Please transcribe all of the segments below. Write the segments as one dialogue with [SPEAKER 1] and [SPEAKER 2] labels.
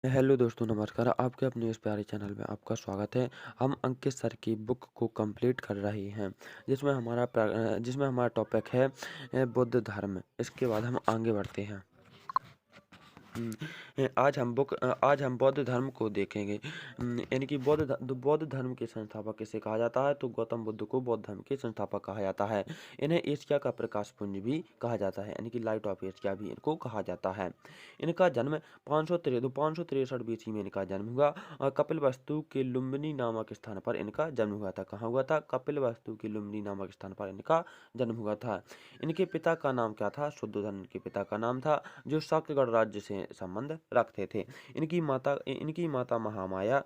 [SPEAKER 1] Hello दोस्तों, नमस्कार। आपके अपने इस प्यारे चैनल में आपका स्वागत है। हम अंकित सर की बुक को कंप्लीट कर रहे हैं, जिसमें हमारा टॉपिक है बुद्ध धर्म। इसके बाद हम आगे बढ़ते हैं। आज हम बौद्ध धर्म को देखेंगे। यानी कि बौद्ध धर्म के संस्थापक किसे कहा जाता है? तो गौतम बुद्ध को बौद्ध धर्म के संस्थापक कहा जाता है। इन्हें एशिया का प्रकाश पुंज भी कहा जाता है, यानी कि लाइट ऑफ एशिया भी इनको कहा जाता है। इनका जन्म 563 BC में इनका जन्म हुआ। कपिलवस्तु के लुम्बिनी नामक स्थान पर इनका जन्म हुआ था। कहाँ हुआ था? कपिलवस्तु के लुम्बिनी नामक स्थान पर इनका जन्म हुआ था। इनके पिता का नाम क्या था? शुद्धोधन इनके पिता का नाम था, जो शाक्यगढ़ राज्य से संबंध रखते थे। इनकी माता महामाया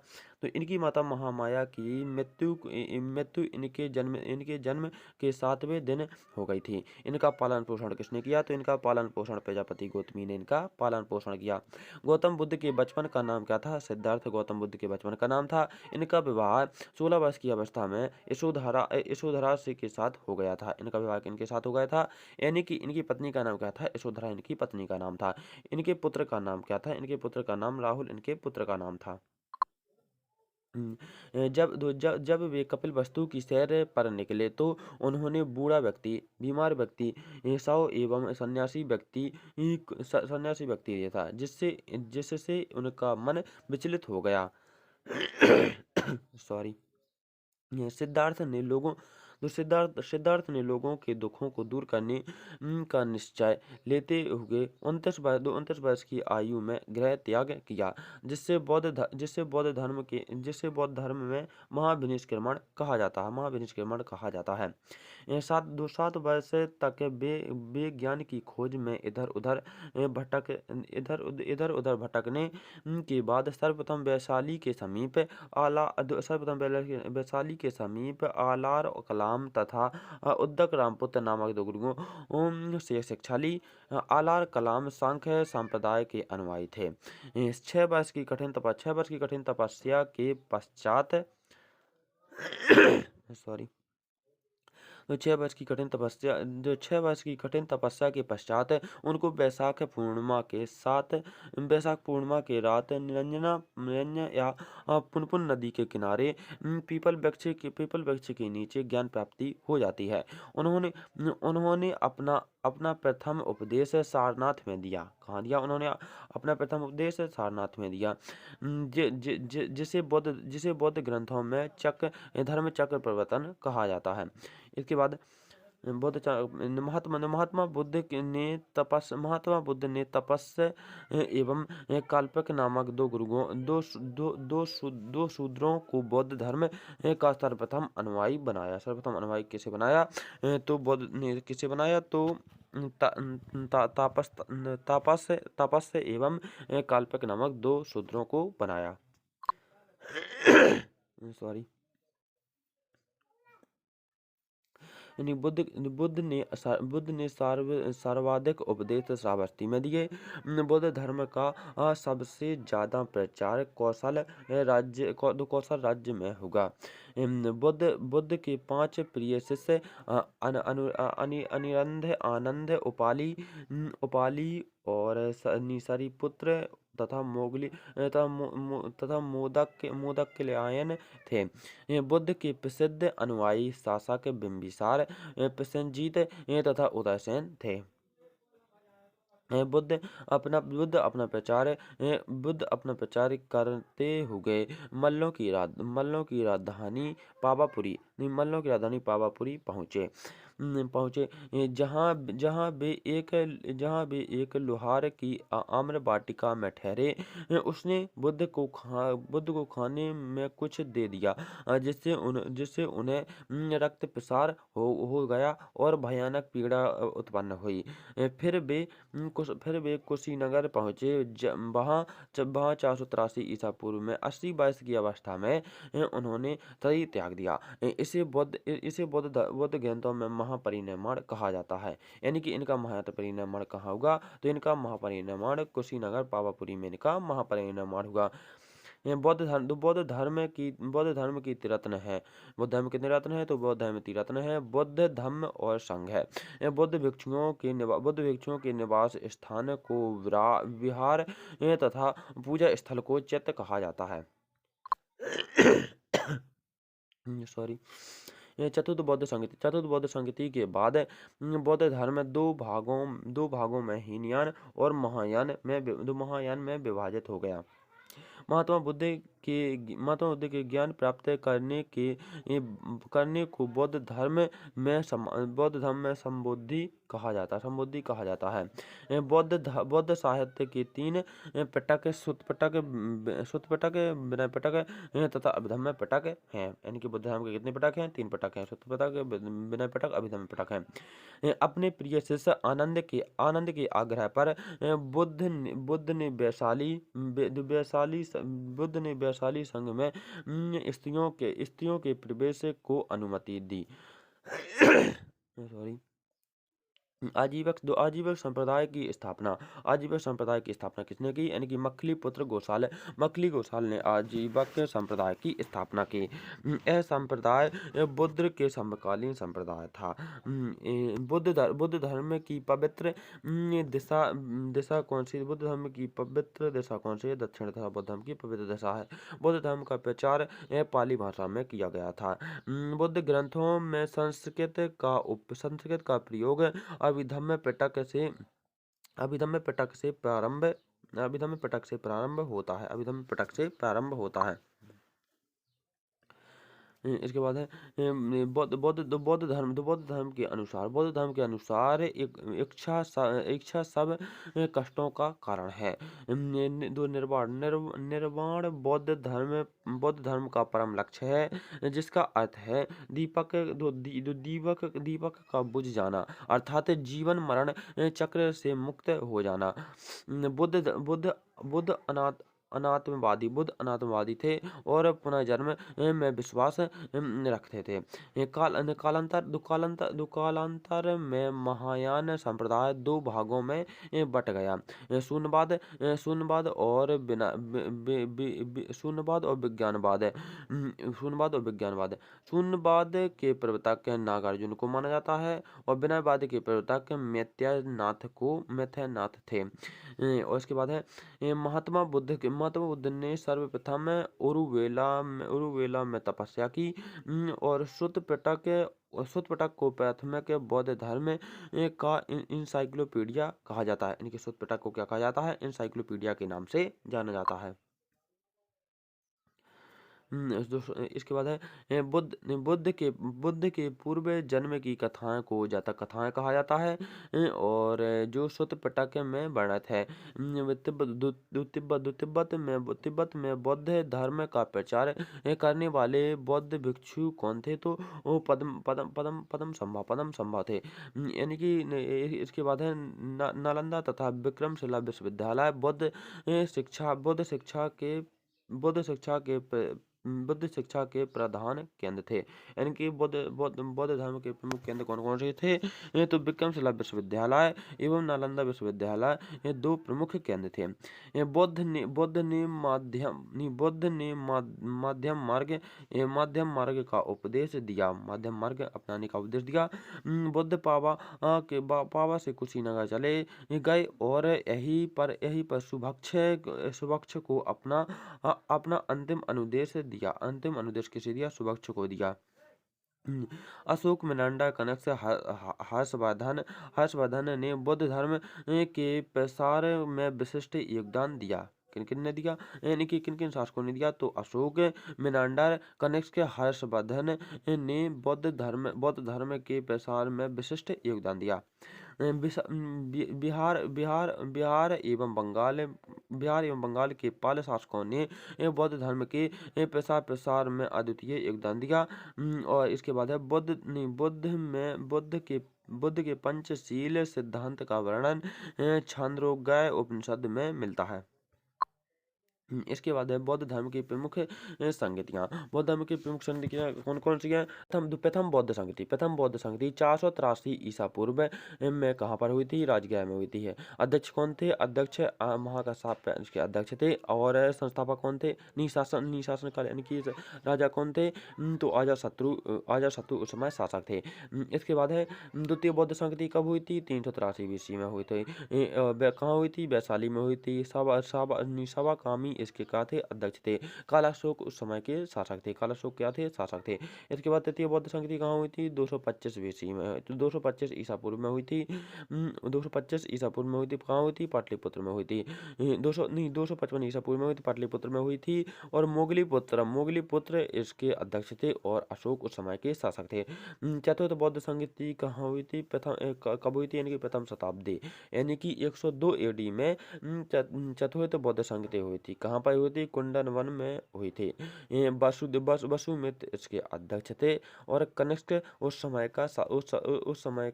[SPEAKER 1] की मृत्यु इनके जन्म के 7वें दिन हो गई थी। इनका पालन पोषण किसने किया? तो इनका पालन पोषण प्रजापति गौतमी ने इनका पालन पोषण किया। गौतम बुद्ध के बचपन का नाम क्या था? सिद्धार्थ गौतम बुद्ध के बचपन का नाम था। इनका विवाह 16 वर्ष की अवस्था में यशोधरा से के साथ हो गया था। इनका विवाह किनके साथ हो गया था? यानी कि इनकी पत्नी का नाम क्या था? यशोधरा इनकी पत्नी का नाम था। इनके पुत्र का नाम क्या था? इनके पुत्र का नाम राहुल इनके पुत्र का नाम था। जब वे कपिलवस्तु की सैर पर निकले तो उन्होंने बूढ़ा व्यक्ति, बीमार व्यक्ति, शव एवं सन्यासी व्यक्ति देखा, जिससे उनका मन विचलित हो गया। सॉरी। सिद्धार्थ ने लोगों सिद्धार्थ ने लोगों के दुखों को दूर करने का निश्चय लेते हुए 29 वर्ष की आयु में गृह त्याग किया, जिससे बौद्ध धर्म में महाविनिष्क्रमण कहा जाता है। 7 वर्ष तक वे ज्ञान की खोज में इधर उधर भटकने के बाद सर्वप्रथम वैशाली के समीप आलार कलाम तथा उद्दक रामपुत्र नामक दो गुरुओं से शिक्षा ली। आलार कलाम सांख्य संप्रदाय के अनुयायी थे। 6 वर्ष की कठिन तपस्या के पश्चात सॉरी 6 वर्ष की कठिन तपस्या के पश्चात उनको वैशाख पूर्णिमा के रात निरंजना या पुनपुन नदी के किनारे पीपल वृक्ष के नीचे ज्ञान प्राप्ति हो जाती है। उन्होंने उन्होंने अपना प्रथम उपदेश सारनाथ में दिया। कहाँ दिया उन्होंने? अपना प्रथम उपदेश सारनाथ में दिया। जिसे बौद्ध ग्रंथों में धर्म चक्र प्रवर्तन कहा जाता है। इसके बाद महात्मा बुद्ध ने तपस्या एवं काल्पनिक नामक दो गुरुओं दो शूद्रों को बौद्ध धर्म का सर्वप्रथम अनुयायी बनाया। सर्वप्रथम अनुयायी किसे बनाया? तो बुद्ध ने किसे बनाया? तो तापस एवं काल्पनिक नामक दो शूद्रों को बनाया। सॉरी। यानी बुद्ध ने सर्वाधिक उपदेश श्रावस्ती में दिए। बुद्ध धर्म का सबसे ज्यादा प्रचार कौशल राज्य में होगा। बुद्ध के 5 प्रिय शिष्य अनिरुद्ध, आनंद, उपाली और निसारिपुत्र तथा मोदकलायन थे। बुद्ध के प्रसिद्ध अनुयायी शासक बिंबिसार, प्रसेनजीत तथा उदयसेन थे। बुद्ध अपना प्रचार करते हुए मल्लों की राजधानी पावापुरी पहुँचे। जहाँ वे एक लोहार की आम्र वाटिका में ठहरे। उसने बुद्ध को खाने में कुछ दे दिया, जिससे उन्हें रक्त प्रसार हो गया और भयानक पीड़ा उत्पन्न हुई। फिर वे कुशीनगर पहुंचे। वहाँ 483 ईसा पूर्व में 80 वर्ष की अवस्था में उन्होंने शरीर त्याग दिया। इसे बौद्ध ग्रंथों में महापरिनिर्वाण कहा जाता है। यानी कि इनका महापरिनिर्वाण कहाँ होगा? तो इनका महापरिनिर्वाण कुशीनगर पावापुरी में इनका महापरिनिर्वाण हुआ। बौद्ध धर्म की त्रिरत्न है। बौद्ध धर्म कितने रत्न है? तो बौद्ध धर्म त्रिरत्न है, बुद्ध, धम्म और संघ है। बुद्ध भिक्षुओं के निवास स्थान को विहार तथा पूजा स्थल को चैत्य कहा जाता है। सॉरी। चतुर्थ बौद्ध संगति के बाद बौद्ध धर्म दो भागों में हीनयान और महायान में विभाजित हो गया। महात्मा बुद्ध के ज्ञान प्राप्त करने को बौद्ध धर्म में संबोधि कहा जाता है। बौद्ध साहित्य के 3 पिटक, सुत्त पिटक, विनय पिटक तथा अभिधम्म पिटक हैं। यानी कि बुद्ध धर्म के कितने पिटक हैं? 3 पिटक हैं। सुत्त पिटक, विनय पिटक, अभिधम्म पिटक हैं। अपने प्रिय शिष्य आनंद के आग्रह पर बुद्ध ने वैशाली संघ में स्त्रियों के प्रवेश को अनुमति दी। सॉरी। आजीवक संप्रदाय की स्थापना किसने की? यानी कि मक्खली गोसाल ने आजीवक संप्रदाय की स्थापना की। यह संप्रदाय बुद्ध के समकालीन संप्रदाय था। बुद्ध धर्म की पवित्र दिशा कौन सी? बुद्ध धर्म की पवित्र दिशा कौन सी है? दक्षिण दिशा बुद्ध धर्म की पवित्र दिशा है। बुद्ध धर्म का प्रचार पाली भाषा में किया गया था। बुद्ध ग्रंथों में संस्कृत का प्रयोग अभिधम्म पिटक से प्रारंभ होता है। इसके बाद है बौद्ध धर्म के अनुसार इच्छा सब कष्टों का कारण है। निर्वाण बौद्ध धर्म का परम लक्ष्य है, जिसका अर्थ है दीपक का बुझ जाना, अर्थात जीवन मरण चक्र से मुक्त हो जाना। बुद्ध अनात्मवादी थे और पुनर्जन्म में विश्वास रखते थे। कालांतर में महायान संप्रदाय 2 भागों में बट गया। शून्यवाद और विज्ञानवाद। शून्यवाद के प्रवर्तक नागार्जुन को माना जाता है और विज्ञानवाद के प्रवर्तक मैथ्यानाथ थे। और इसके बाद है महात्मा बुद्ध ने सर्वप्रथम उरुवेला में तपस्या की और सुत्त पिटक को प्राथमिक बौद्ध धर्म का इंसाइक्लोपीडिया कहा जाता है। इनके सुत्त पिटक को क्या कहा जाता है? इंसाइक्लोपीडिया के नाम से जाना जाता है। इसके बाद है बुद्ध के पूर्व जन्म की कथाएं को जातक कथाएं कहा जाता है और जो सुत्त पिटक में वर्णित है। तिब्बत में बौद्ध धर्म का प्रचार करने वाले बौद्ध भिक्षु कौन थे? तो वो पदम संभा थे। यानी कि इसके बाद है नालंदा तथा विक्रमशिला विश्वविद्यालय बुद्ध शिक्षा के प्रधान केंद्र थे। यानी कि बौद्ध धर्म के प्रमुख केंद्र कौन कौन से थे? ये तो विक्रमशिला विश्वविद्यालय एवं नालंदा विश्वविद्यालय, ये 2 प्रमुख केंद्र थे। बुद्ध ने माध्यम मार्ग का उपदेश दिया। माध्यम मार्ग अपनाने का उपदेश दिया। बुद्ध पावा से कुछ ही नगर चले गए और यहीं पर सुभक्ष को अपना अंतिम अनुदेश किसे दिया? सुभक्ष को दिया। अशोक मेनांडर कनक से हर्षवर्धन ने बौद्ध धर्म के प्रसार में विशिष्ट योगदान दिया। किन ने दिया? यानी कि किन शासकों ने दिया? तो अशोक मेनांडर कनिष्क के हर्षवर्धन ने बौद्ध धर्म के प्रसार में विशिष्ट योगदान दिया। बिहार एवं बंगाल के पाल शासकों ने बौद्ध धर्म के प्रसार में अद्वितीय योगदान दिया। और इसके बाद है बुद्ध के पंचशील सिद्धांत का वर्णन छांदोग्य उपनिषद में मिलता है। इसके बाद है बौद्ध धर्म की प्रमुख संगतियाँ। बौद्ध धर्म की प्रमुख संगतियाँ कौन-कौन सी हैं? प्रथम बौद्ध संगति। प्रथम बौद्ध संगति 483 ईसा पूर्व में कहाँ पर हुई थी? राजगृह में हुई थी। अध्यक्ष कौन थे? अध्यक्ष महाकश्यप इसके अध्यक्ष थे और संस्थापक कौन थे? निशासन काल यानी कि राजा कौन थे? तो अजातशत्रु उस समय शासक थे। इसके बाद है द्वितीय बौद्ध संगति कब हुई थी? 383 बीसी में हुई थी। कहाँ हुई थी? वैशाली में हुई थी। सावाकामी इसके क्या थे? अध्यक्ष थे। कालाशोक उस समय के शासक थे। कालाशोक क्या थे? शासक थे। इसके बाद तृतीय बौद्ध संगति कहाँ हुई थी? 225 बीसी में, तो 225 ईसा पूर्व में हुई थी। 225 ईसा पूर्व में हुई थी। कहाँ हुई थी? पाटलिपुत्र में हुई थी। 255 ईसा पूर्व में हुई थी, पाटलिपुत्र में हुई थी। और मोगलीपुत्र इसके अध्यक्ष थे और अशोक उस समय के शासक थे। चतुर्थ बौद्ध संगति कहाँ हुई थी? कब हुई थी? यानी कि प्रथम शताब्दी यानी कि 102 एडी में चतुर्थ बौद्ध संगति हुई थी। कहाँ पर हुई थी? कुंदन वन में हुई थी। वसुमित्र इसके अध्यक्ष थे और कनिष्क उस समय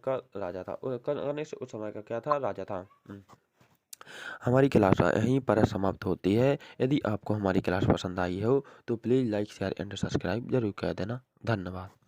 [SPEAKER 1] का राजा था। कनिष्क उस समय का क्या था? राजा था। हमारी क्लास यहीं पर समाप्त होती है। यदि आपको हमारी क्लास पसंद आई हो तो please like share and subscribe जरूर कर देना। धन्यवाद।